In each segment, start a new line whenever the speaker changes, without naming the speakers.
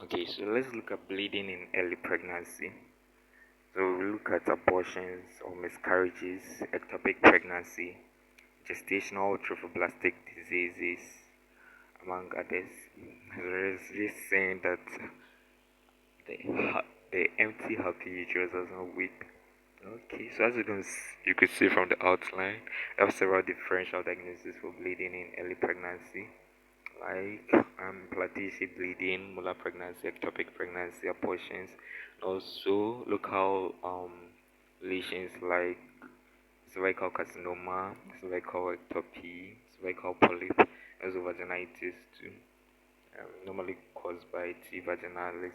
Okay, so let's look at bleeding in early pregnancy. So we look at abortions or miscarriages, ectopic pregnancy, gestational trophoblastic diseases, among others. There's this saying that the empty happy uterus does not weep. Okay, so as you could see from the outline, there are several differential diagnoses for bleeding in early pregnancy, like plateau bleeding, molar pregnancy, ectopic pregnancy, abortions, also local lesions like cervical carcinoma, cervical ectopy, cervical polyp, also vaginitis too, normally caused by T. vaginalis.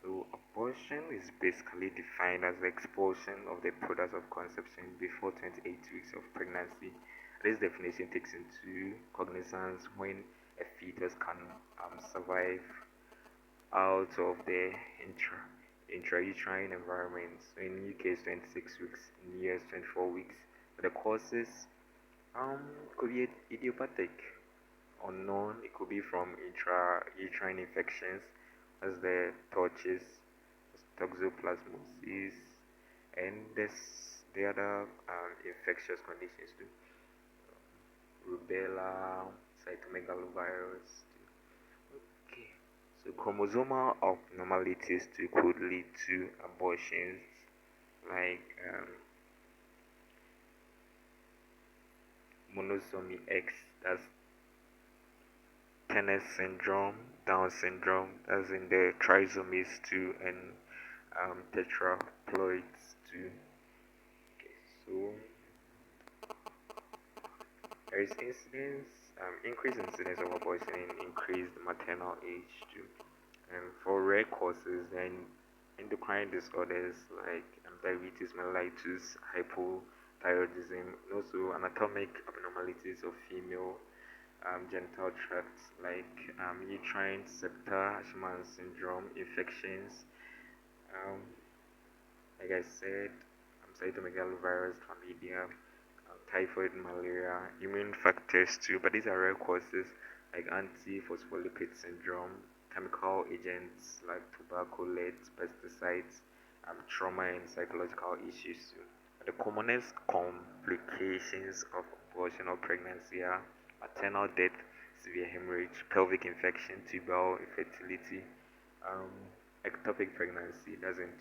So abortion is basically defined as the expulsion of the product of conception before 28 weeks of pregnancy. This definition takes into cognizance when a fetus can survive out of the intrauterine environment. So in UK it's 26 weeks, in US 24 weeks. The causes could be idiopathic, unknown. It could be from intrauterine infections, as the torches, toxoplasmosis, and the other infectious conditions too, rubella, cytomegalovirus. Okay, so chromosomal abnormalities too could lead to abortions, like monosomy X, that's Turner syndrome, Down syndrome, as in the trisomies 2 and tetraploids 2. Okay, so there is increased incidence of abortion in increased maternal age too. And for rare causes and endocrine disorders like diabetes mellitus, hypothyroidism, and also anatomic abnormalities of female genital tracts like uterine septa, Ashman syndrome, infections, um, like I said, cytomegalovirus, chlamydia, typhoid, malaria, immune factors too, but these are rare causes like antiphospholipid syndrome, chemical agents like tobacco, lead, pesticides, trauma and psychological issues too. The commonest complications of abortion or pregnancy are maternal death, severe hemorrhage, pelvic infection, tubal infertility, um, ectopic pregnancy, that's in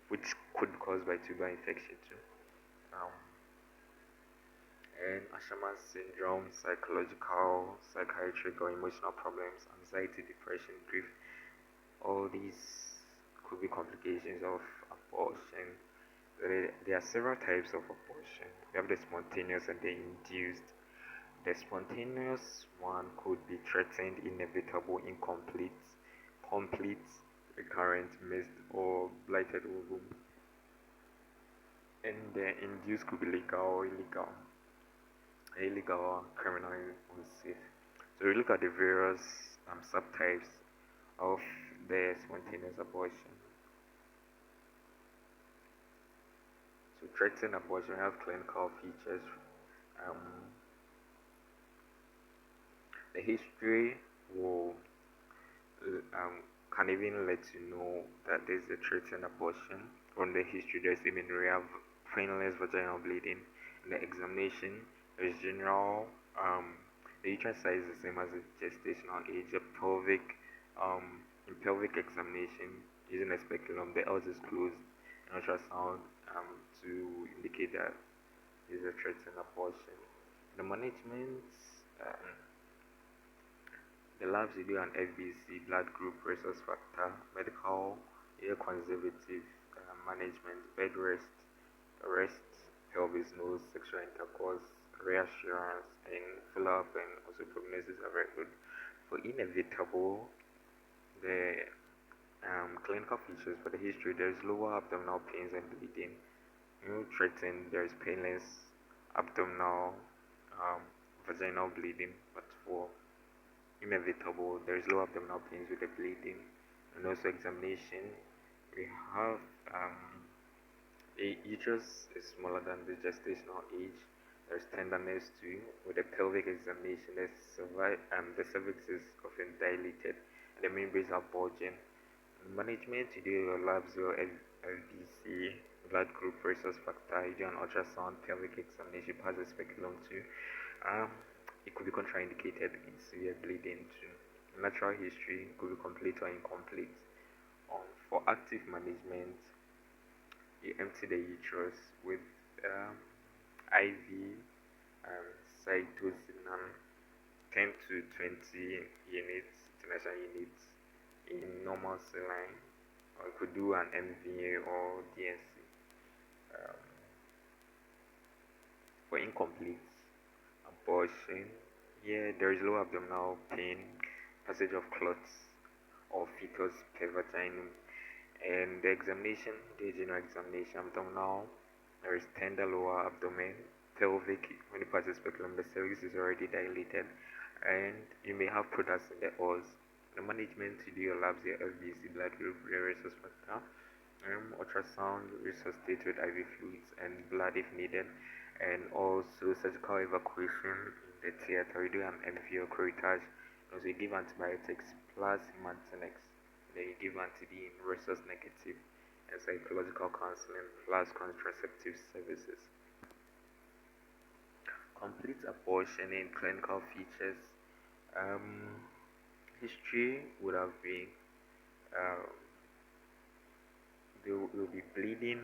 which could be caused by tubal infection too. Um, and Asherman syndrome, psychological, psychiatric, or emotional problems, anxiety, depression, grief. All these could be complications of abortion. There are several types of abortion. We have the spontaneous and the induced. The spontaneous one could be threatened, inevitable, incomplete, complete, recurrent, missed, or blighted ovum. And the induced could be legal or illegal. Illegal or criminally unsafe. So we look at the various subtypes of the spontaneous abortion. So threatened abortion have clinical features. Um, the history will can even let you know that there's a threatened abortion. From the history, there's amenorrhea, painless vaginal bleeding. In the examination, there's general the uterine size is the same as the gestational age. The in pelvic examination using a speculum, the L is closed, and ultrasound to indicate that there's a threatened abortion. The management, the labs you do an FBC, blood group, resource factor, medical, air conservative, management, bed rest, pelvis, nose, sexual intercourse, reassurance, and follow-up, and also prognosis are very good. For inevitable, the clinical features for the history, there is lower abdominal pains and bleeding. Threatened, there is painless abdominal, vaginal bleeding, but for inevitable, there is low abdominal pains with the bleeding. And also examination, we have the uterus is smaller than the gestational age. There's tenderness too. With the pelvic examination, the cervix is often dilated. The membranes are bulging. Management, you do your labs, your LDC, blood group, resource factor, you do an ultrasound, pelvic examination, pass the speculum too. It could be contraindicated in severe bleeding too. Natural history could be complete or incomplete. For active management, you empty the uterus with IV cytosine 10 to 20 units, international units in normal saline, or you could do an MVA or DNC. For incomplete abortion, there is low abdominal pain, passage of clots or fetus per vaginum, and the examination, the general examination, abdominal, there is tender lower abdomen, pelvic, when you pass the speculum, the cervix is already dilated, and you may have products in the os. The management, you do your labs, your LBC, blood group, your resource factor, ultrasound, resuscitate with IV fluids and blood if needed, and also surgical evacuation in the theater. We do an MV or curettage. Also, you give antibiotics plus Mantinex. Then you give anti-D in resource negative and psychological counseling plus contraceptive services. Complete abortion in clinical features. History would have been there will be bleeding,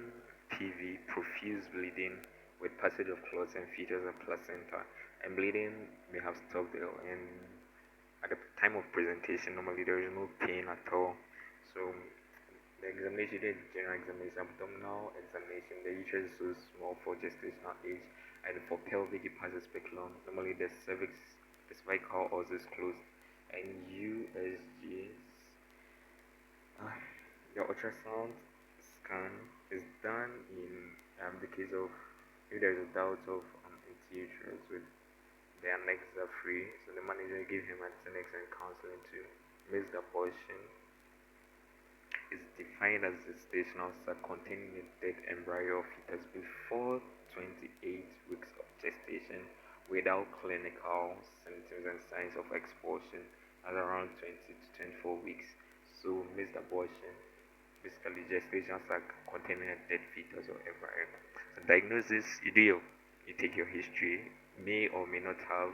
PV, profuse bleeding with passage of clots and fetus and placenta, and bleeding may have stopped there. And at the time of presentation, normally there is no pain at all. So the examination, the general examination, abdominal examination, the uterus is so small for gestational age, and for pelvic it passes speculum. Normally the cervix, the cervical os is closed, and USGs. The ultrasound scan is done in the case of if there is a doubt of uterus with the annex are free, so the manager give him annex and counseling to miss the abortion. Is defined as a gestational sac containing a dead embryo of fetus before 28 weeks of gestation without clinical symptoms and signs of expulsion at around 20 to 24 weeks. So missed abortion, basically gestational sac containing a dead fetus or embryo. So diagnosis, you take your history, may or may not have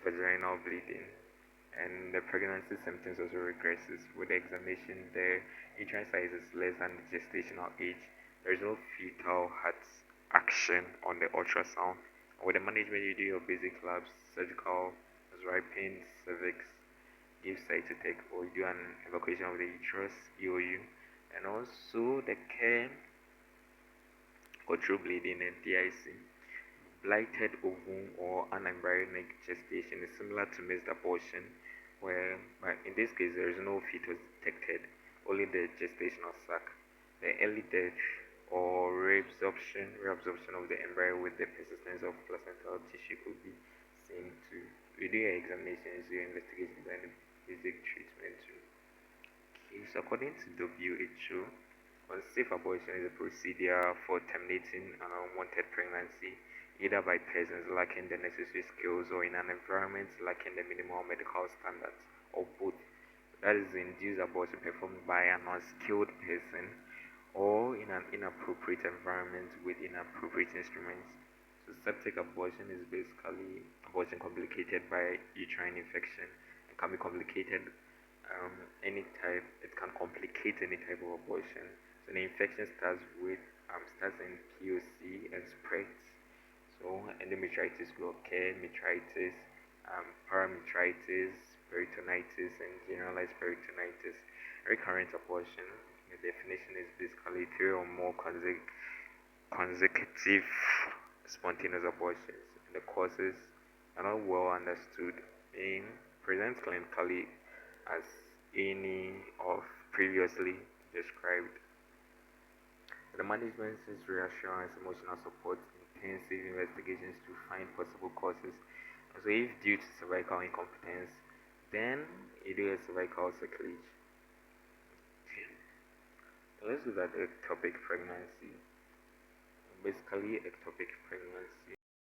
vaginal bleeding, and the pregnancy symptoms also regresses. With the examination, the uterine size is less than the gestational age. There is no fetal heart action on the ultrasound. With the management, you do your basic labs, surgical, pain, cervix, give cytotech, or you do an evacuation of the uterus, EOU, and also the care, control bleeding, and DIC. Blighted ovum or unembryonic gestation is similar to missed abortion, where in this case there is no fetus detected, only the gestational sac. The early death or reabsorption of the embryo with the persistence of placental tissue could be seen too. We do your examinations, your investigation, and basic treatment too. Okay, so according to WHO, unsafe abortion is a procedure for terminating an unwanted pregnancy, either by persons lacking the necessary skills or in an environment lacking the minimal medical standards, or both. That is, induced abortion performed by an unskilled person or in an inappropriate environment with inappropriate instruments. So septic abortion is basically abortion complicated by uterine infection. It can be complicated it can complicate any type of abortion. So the infection starts in POC and spreads. So endometritis will occur, metritis, parametritis, peritonitis, and generalized peritonitis. Recurrent abortion, the definition is basically 3 or more consecutive spontaneous abortions. And the causes are not well understood and present clinically as any of previously described. The management is reassurance, emotional support, intensive investigations to find possible causes. So if due to cervical incompetence, then you do a cervical circulage. Let's look at ectopic pregnancy. Basically, ectopic pregnancy